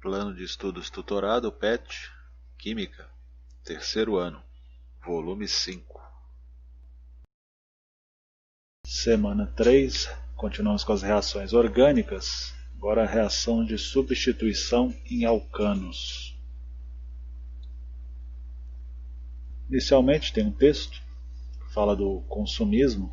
Plano de Estudos Tutorado PET, Química, terceiro ano, volume 5. Semana 3, continuamos com as reações orgânicas, agora a reação de substituição em alcanos. Inicialmente tem um texto que fala do consumismo,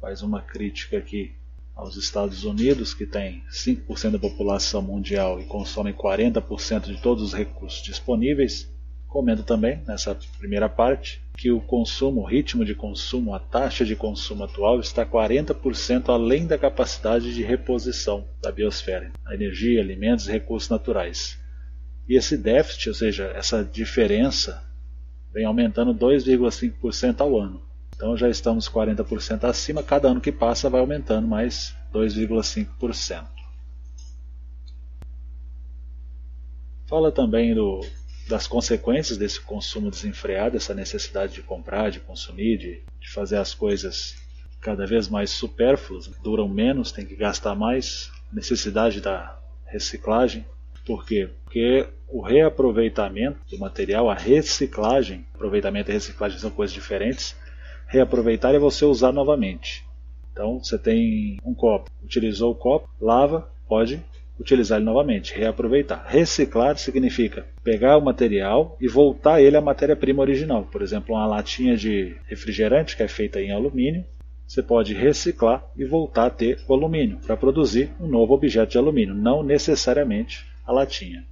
faz uma crítica aqui aos Estados Unidos, que tem 5% da população mundial e consomem 40% de todos os recursos disponíveis. Comenta também, nessa primeira parte, que o consumo, o ritmo de consumo, a taxa de consumo atual está 40% além da capacidade de reposição da biosfera, a energia, alimentos e recursos naturais. E esse déficit, ou seja, essa diferença, vem aumentando 2,5% ao ano. Então já estamos 40% acima, cada ano que passa vai aumentando mais 2,5%. Fala também das consequências desse consumo desenfreado, essa necessidade de comprar, de consumir, de fazer as coisas cada vez mais supérfluas, duram menos, tem que gastar mais, necessidade da reciclagem. Por quê? Porque o reaproveitamento do material, a reciclagem, aproveitamento e reciclagem são coisas diferentes. Reaproveitar é você usar novamente. Então você tem um copo, utilizou o copo, lava, pode utilizar ele novamente, reaproveitar. Reciclar significa pegar o material e voltar ele à matéria-prima original. Por exemplo, uma latinha de refrigerante que é feita em alumínio, você pode reciclar e voltar a ter o alumínio para produzir um novo objeto de alumínio, não necessariamente a latinha.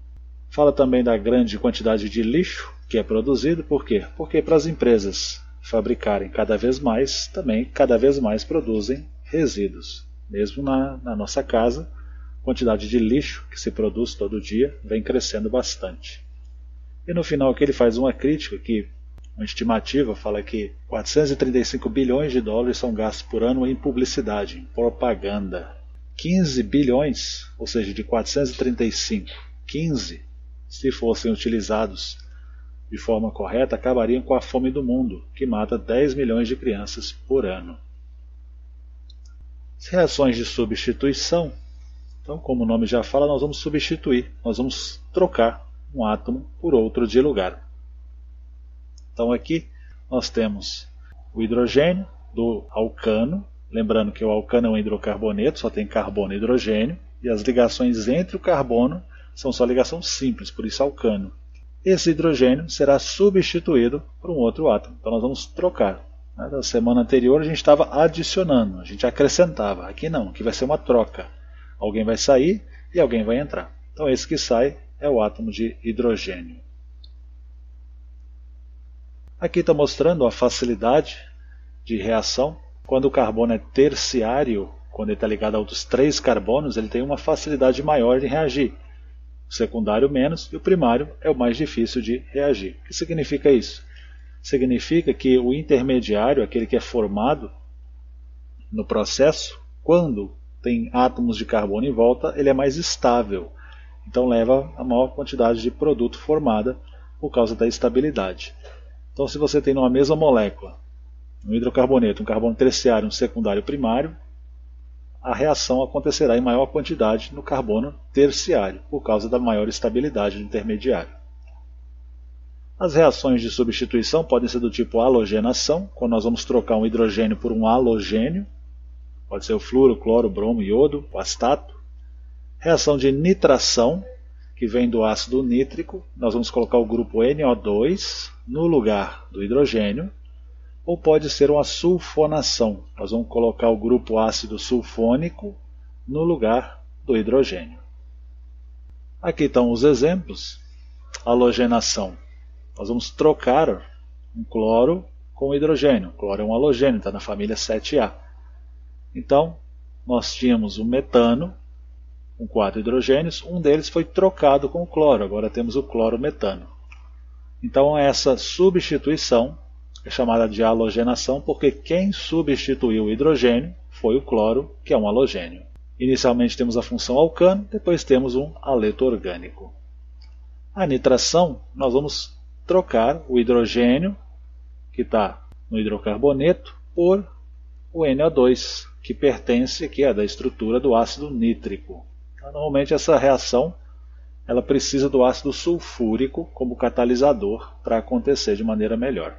Fala também da grande quantidade de lixo que é produzido. Por quê? Porque para as empresas fabricarem cada vez mais, também cada vez mais produzem resíduos. Mesmo na nossa casa, a quantidade de lixo que se produz todo dia vem crescendo bastante. E no final aqui ele faz uma crítica, que uma estimativa fala que 435 bilhões de dólares são gastos por ano em publicidade, em propaganda. 15 bilhões, ou seja, de 435, 15, se fossem utilizados de forma correta, acabariam com a fome do mundo, que mata 10 milhões de crianças por ano. As reações de substituição. Então, como o nome já fala, nós vamos substituir, nós vamos trocar um átomo por outro de lugar. Então aqui nós temos o hidrogênio do alcano, lembrando que o alcano é um hidrocarboneto, só tem carbono e hidrogênio, e as ligações entre o carbono são só ligação simples, por isso alcano. Esse hidrogênio será substituído por um outro átomo. Então nós vamos trocar. Na semana anterior a gente estava adicionando, a gente acrescentava. Aqui não, aqui vai ser uma troca. Alguém vai sair e alguém vai entrar. Então esse que sai é o átomo de hidrogênio. Aqui está mostrando a facilidade de reação. Quando o carbono é terciário, quando ele está ligado a outros 3 carbonos, ele tem uma facilidade maior de reagir. O secundário menos e o primário é o mais difícil de reagir. O que significa isso? Significa que o intermediário, aquele que é formado no processo, quando tem átomos de carbono em volta, ele é mais estável. Então leva a maior quantidade de produto formada por causa da estabilidade. Então se você tem numa mesma molécula, um hidrocarboneto, um carbono terciário, um secundário primário, a reação acontecerá em maior quantidade no carbono terciário, por causa da maior estabilidade do intermediário. As reações de substituição podem ser do tipo halogenação, quando nós vamos trocar um hidrogênio por um halogênio, pode ser o flúor, cloro, bromo, iodo, o astato. Reação de nitração, que vem do ácido nítrico, nós vamos colocar o grupo NO2 no lugar do hidrogênio, ou pode ser uma sulfonação. Nós vamos colocar o grupo ácido sulfônico no lugar do hidrogênio. Aqui estão os exemplos. Halogenação. Nós vamos trocar um cloro com hidrogênio. O cloro é um halogênio, está na família 7A. Então, nós tínhamos o metano com 4 hidrogênios. Um deles foi trocado com o cloro. Agora temos o clorometano. Então, essa substituição é chamada de halogenação porque quem substituiu o hidrogênio foi o cloro, que é um halogênio. Inicialmente temos a função alcano, depois temos um haleto orgânico. A nitração, nós vamos trocar o hidrogênio, que está no hidrocarboneto, por o NO2, que pertence aqui da estrutura do ácido nítrico. Então, normalmente essa reação ela precisa do ácido sulfúrico como catalisador para acontecer de maneira melhor.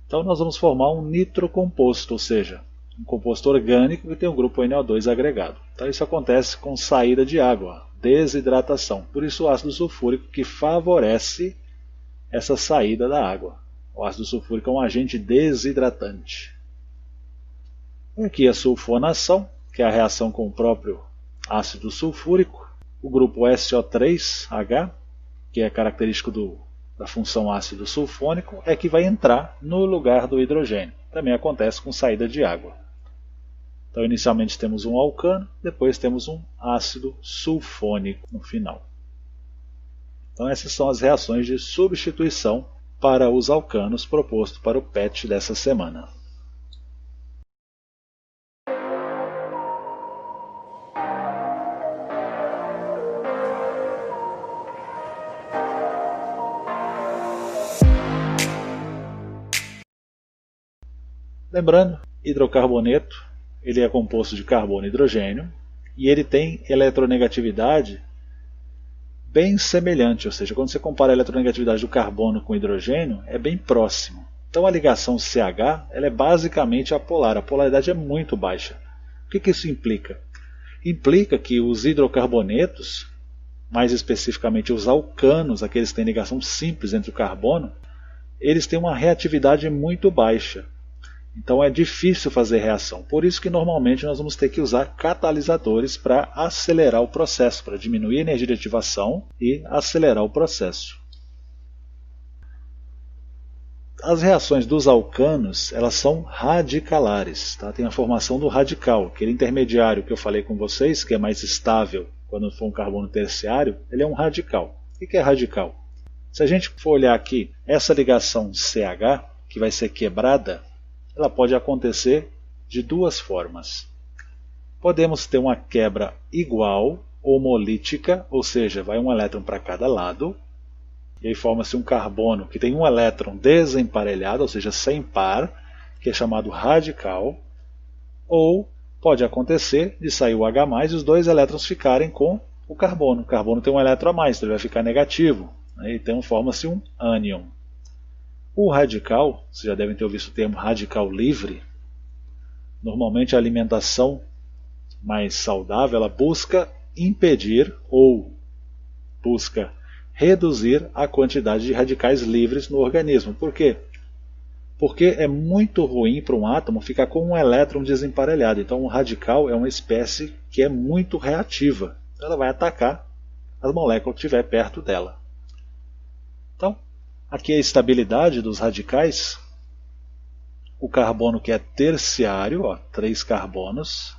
Então nós vamos formar um nitrocomposto, ou seja, um composto orgânico que tem o grupo NO2 agregado. Então isso acontece com saída de água, desidratação. Por isso o ácido sulfúrico que favorece essa saída da água. O ácido sulfúrico é um agente desidratante. Aqui a sulfonação, que é a reação com o próprio ácido sulfúrico. O grupo SO3H, que é característico da função ácido sulfônico, é que vai entrar no lugar do hidrogênio. Também acontece com saída de água. Então inicialmente temos um alcano, depois temos um ácido sulfônico no final. Então essas são as reações de substituição para os alcanos proposto para o PET dessa semana. Lembrando, hidrocarboneto, ele é composto de carbono e hidrogênio e ele tem eletronegatividade bem semelhante, ou seja, quando você compara a eletronegatividade do carbono com o hidrogênio, é bem próximo. Então a ligação CH ela é basicamente apolar, a polaridade é muito baixa. O que isso implica? Implica que os hidrocarbonetos, mais especificamente os alcanos, aqueles que têm ligação simples entre o carbono, eles têm uma reatividade muito baixa. Então é difícil fazer reação. Por isso que normalmente nós vamos ter que usar catalisadores para acelerar o processo, para diminuir a energia de ativação e acelerar o processo. As reações dos alcanos elas são radicalares. Tá? Tem a formação do radical, aquele intermediário que eu falei com vocês, que é mais estável quando for um carbono terciário, ele é um radical. O que é radical? Se a gente for olhar aqui, essa ligação CH, que vai ser quebrada, ela pode acontecer de duas formas. Podemos ter uma quebra igual, homolítica, ou seja, vai um elétron para cada lado, e aí forma-se um carbono que tem um elétron desemparelhado, ou seja, sem par, que é chamado radical, ou pode acontecer de sair o H+, e os dois elétrons ficarem com o carbono. O carbono tem um elétron a mais, então ele vai ficar negativo, né? Então forma-se um ânion. O radical, vocês já devem ter ouvido o termo radical livre. Normalmente a alimentação mais saudável ela busca impedir ou busca reduzir a quantidade de radicais livres no organismo. Por quê? Porque é muito ruim para um átomo ficar com um elétron desemparelhado. Então um radical é uma espécie que é muito reativa. Ela vai atacar as moléculas que estiver perto dela. Então, aqui é a estabilidade dos radicais. O carbono que é terciário, 3 carbonos,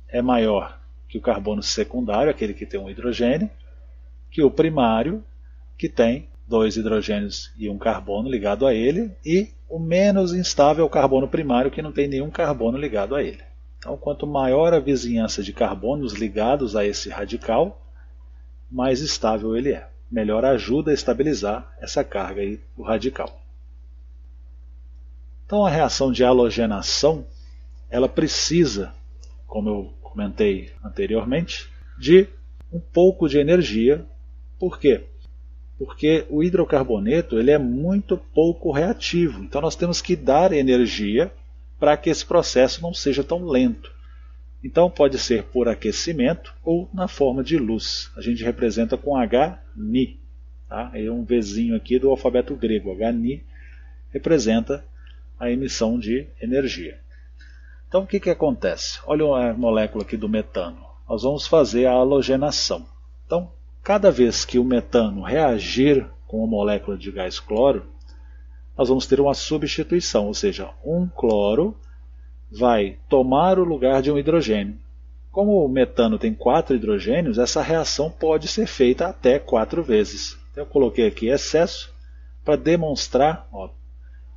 é maior que o carbono secundário, aquele que tem um hidrogênio, que o primário, que tem 2 hidrogênios e um carbono ligado a ele, e o menos instável é o carbono primário, que não tem nenhum carbono ligado a ele. Então, quanto maior a vizinhança de carbonos ligados a esse radical, mais estável ele é. Melhor ajuda a estabilizar essa carga aí do radical. Então a reação de halogenação, ela precisa, como eu comentei anteriormente, de um pouco de energia. Por quê? Porque o hidrocarboneto ele é muito pouco reativo. Então nós temos que dar energia para que esse processo não seja tão lento. Então pode ser por aquecimento ou na forma de luz. A gente representa com Hni. Tá? É um Vzinho aqui do alfabeto grego. Hni representa a emissão de energia. Então o que acontece? Olha a molécula aqui do metano. Nós vamos fazer a halogenação. Então, cada vez que o metano reagir com a molécula de gás cloro, nós vamos ter uma substituição, ou seja, um cloro vai tomar o lugar de um hidrogênio. Como o metano tem 4 hidrogênios, essa reação pode ser feita até 4 vezes. Eu coloquei aqui excesso para demonstrar.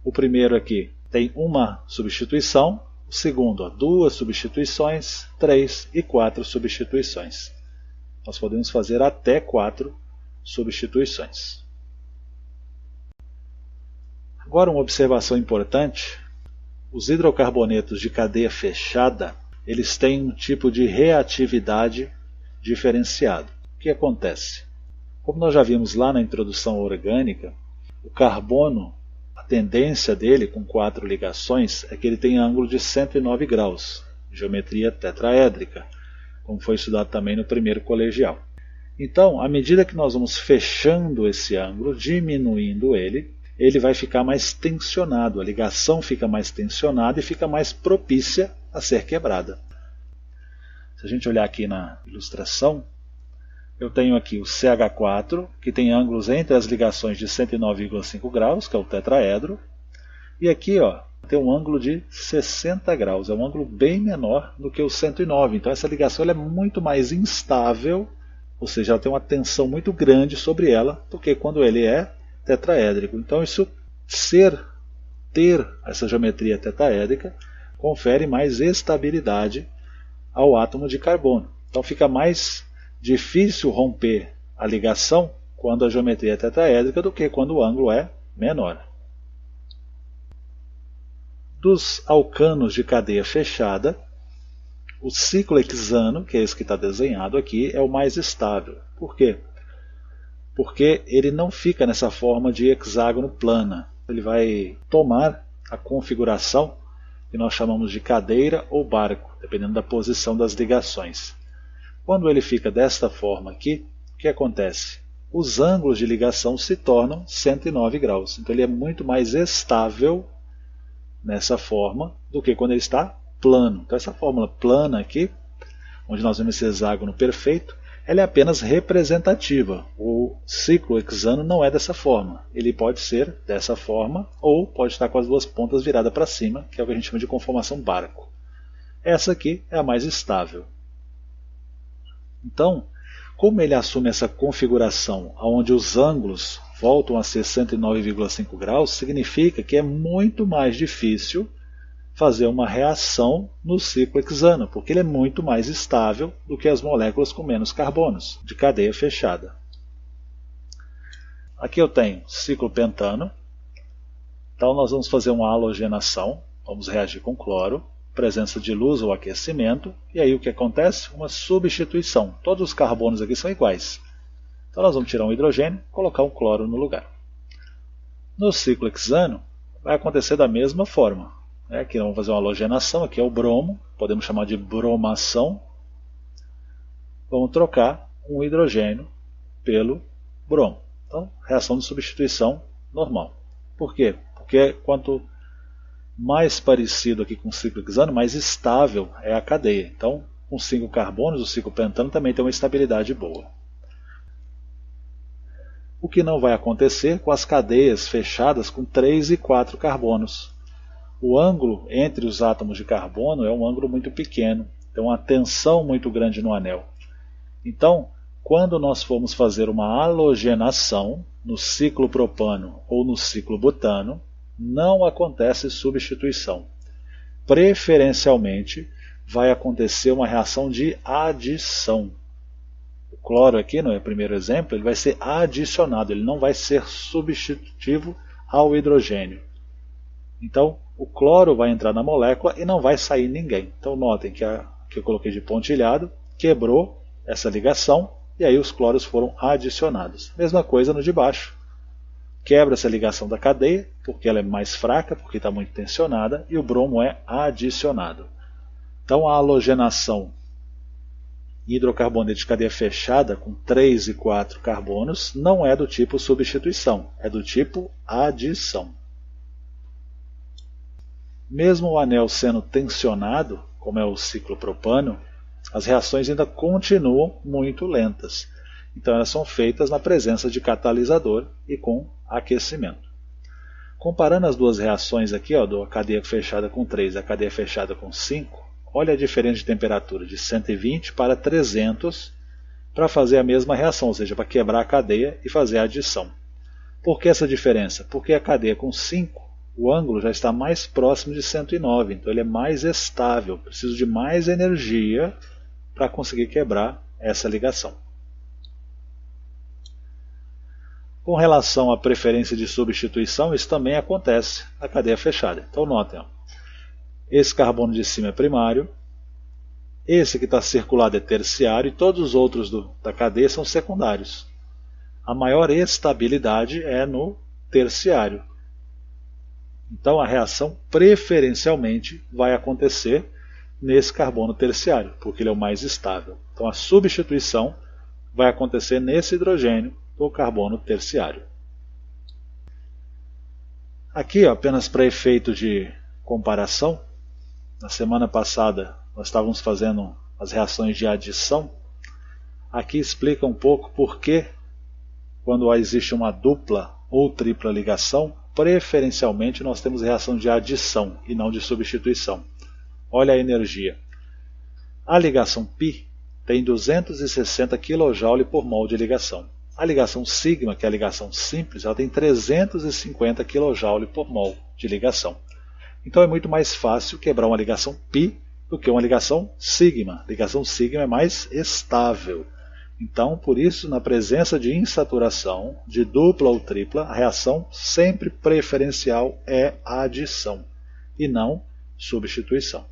O primeiro aqui tem uma substituição, o segundo 2 substituições, 3 e 4 substituições. Nós podemos fazer até 4 substituições. Agora uma observação importante. Os hidrocarbonetos de cadeia fechada, eles têm um tipo de reatividade diferenciado. O que acontece? Como nós já vimos lá na introdução orgânica, o carbono, a tendência dele com 4 ligações é que ele tem ângulo de 109 graus, geometria tetraédrica, como foi estudado também no primeiro colegial. Então, à medida que nós vamos fechando esse ângulo, diminuindo ele, ele vai ficar mais tensionado, a ligação fica mais tensionada e fica mais propícia a ser quebrada. Se a gente olhar aqui na ilustração, eu tenho aqui o CH4, que tem ângulos entre as ligações de 109,5 graus, que é o tetraedro, e aqui tem um ângulo de 60 graus, é um ângulo bem menor do que o 109, então essa ligação ela é muito mais instável, ou seja, ela tem uma tensão muito grande sobre ela do que quando ele é tetraédrico. Então isso ter essa geometria tetraédrica confere mais estabilidade ao átomo de carbono. Então fica mais difícil romper a ligação quando a geometria é tetraédrica do que quando o ângulo é menor. Dos alcanos de cadeia fechada, o ciclo hexano, que é esse que está desenhado aqui, é o mais estável. Por quê? Porque ele não fica nessa forma de hexágono plana. Ele vai tomar a configuração que nós chamamos de cadeira ou barco, dependendo da posição das ligações. Quando ele fica desta forma aqui, o que acontece? Os ângulos de ligação se tornam 109 graus. Então ele é muito mais estável nessa forma do que quando ele está plano. Então essa fórmula plana aqui, onde nós vemos esse hexágono perfeito, ela é apenas representativa. O ciclo hexano não é dessa forma. Ele pode ser dessa forma ou pode estar com as duas pontas viradas para cima, que é o que a gente chama de conformação barco. Essa aqui é a mais estável. Então, como ele assume essa configuração onde os ângulos voltam a ser 109,5 graus, significa que é muito mais difícil fazer uma reação no ciclo hexano, porque ele é muito mais estável do que as moléculas com menos carbonos, de cadeia fechada. Aqui eu tenho ciclo pentano, então nós vamos fazer uma halogenação, vamos reagir com cloro, presença de luz ou aquecimento, e aí o que acontece? Uma substituição. Todos os carbonos aqui são iguais. Então nós vamos tirar um hidrogênio e colocar um cloro no lugar. No ciclo hexano vai acontecer da mesma forma. Aqui vamos fazer uma halogenação, aqui é o bromo, podemos chamar de bromação. Vamos trocar um hidrogênio pelo bromo. Então, reação de substituição normal. Por quê? Porque quanto mais parecido aqui com o ciclo hexano, mais estável é a cadeia. Então, com 5 carbonos, o ciclo pentano também tem uma estabilidade boa. O que não vai acontecer com as cadeias fechadas com 3 e 4 carbonos. O ângulo entre os átomos de carbono é um ângulo muito pequeno, tem uma tensão muito grande no anel. Então, quando nós formos fazer uma halogenação no ciclo propano ou no ciclo butano, não acontece substituição. Preferencialmente, vai acontecer uma reação de adição. O cloro aqui, no primeiro exemplo, ele vai ser adicionado, ele não vai ser substitutivo ao hidrogênio. Então, o cloro vai entrar na molécula e não vai sair ninguém. Então, notem que eu coloquei de pontilhado, quebrou essa ligação e aí os cloros foram adicionados. Mesma coisa no de baixo. Quebra essa ligação da cadeia, porque ela é mais fraca, porque está muito tensionada, e o bromo é adicionado. Então, a halogenação hidrocarboneto de cadeia fechada com 3 e 4 carbonos não é do tipo substituição, é do tipo adição. Mesmo o anel sendo tensionado, como é o ciclo propano, as reações ainda continuam muito lentas. Então elas são feitas na presença de catalisador e com aquecimento. Comparando as duas reações aqui, da cadeia fechada com 3 e a cadeia fechada com 5, olha a diferença de temperatura de 120 para 300 para fazer a mesma reação, ou seja, para quebrar a cadeia e fazer a adição. Por que essa diferença? Porque a cadeia com 5, o ângulo já está mais próximo de 109, então ele é mais estável, preciso de mais energia para conseguir quebrar essa ligação. Com relação à preferência de substituição, isso também acontece na cadeia fechada. Então notem, esse carbono de cima é primário, esse que está circulado é terciário e todos os outros da cadeia são secundários. A maior estabilidade é no terciário. Então a reação preferencialmente vai acontecer nesse carbono terciário, porque ele é o mais estável. Então a substituição vai acontecer nesse hidrogênio do carbono terciário. Aqui, apenas para efeito de comparação, na semana passada nós estávamos fazendo as reações de adição. Aqui explica um pouco por que, quando existe uma dupla ou tripla ligação, preferencialmente nós temos reação de adição e não de substituição. Olha a energia. A ligação π tem 260 kJ por mol de ligação. A ligação sigma, que é a ligação simples, ela tem 350 kJ por mol de ligação. Então é muito mais fácil quebrar uma ligação π do que uma ligação sigma. A ligação sigma é mais estável. Então, por isso, na presença de insaturação, de dupla ou tripla, a reação sempre preferencial é adição e não substituição.